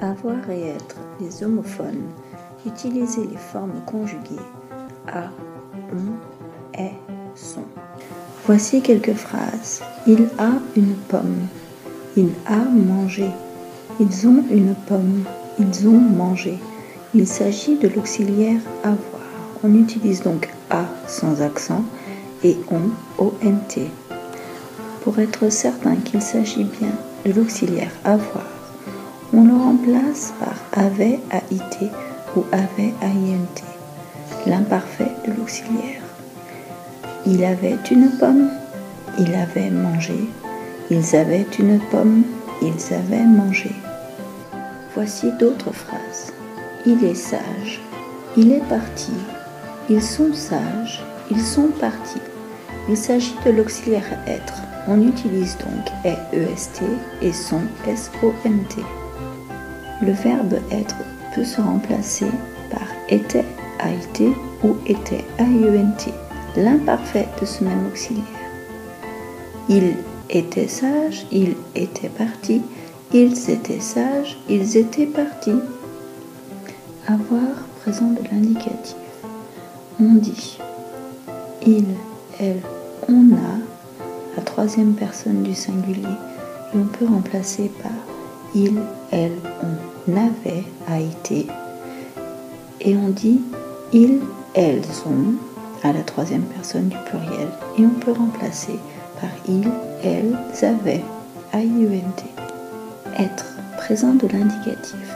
Avoir et être, les homophones, utiliser les formes conjuguées a, on, est, sont. Voici quelques phrases. Il a une pomme. Il a mangé. Ils ont une pomme. Ils ont mangé. Il s'agit de l'auxiliaire avoir. On utilise donc a sans accent et on, ont. Pour être certain qu'il s'agit bien de l'auxiliaire avoir, on le remplace par avait, AIT ou avait, AINT, l'imparfait de l'auxiliaire. Il avait une pomme, il avait mangé, ils avaient une pomme, ils avaient mangé. Voici d'autres phrases. Il est sage, il est parti, ils sont sages, ils sont partis. Il s'agit de l'auxiliaire être. On utilise donc est, EST et sont, SONT. Le verbe être peut se remplacer par était, AIT ou était, AIENT, l'imparfait de ce même auxiliaire. Il était sage, il était parti, ils étaient sages, ils étaient partis. Avoir, présent de l'indicatif. On dit il, elle, on a, la troisième personne du singulier, et on peut remplacer par il, elle, on avait, a été, et on dit ils, elles ont, à la troisième personne du pluriel, et on peut remplacer par ils, elles avaient, AIENT. Être, présent de l'indicatif.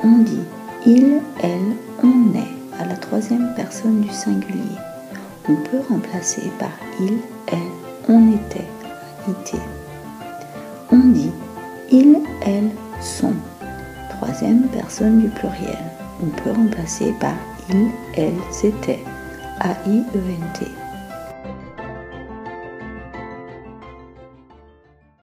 On dit il, elle, on est, à la troisième personne du singulier. On peut remplacer par il, elle, on était, AIT. On dit ils, elles sont, troisième personne du pluriel. On peut remplacer par ils, elles étaient, AIENT.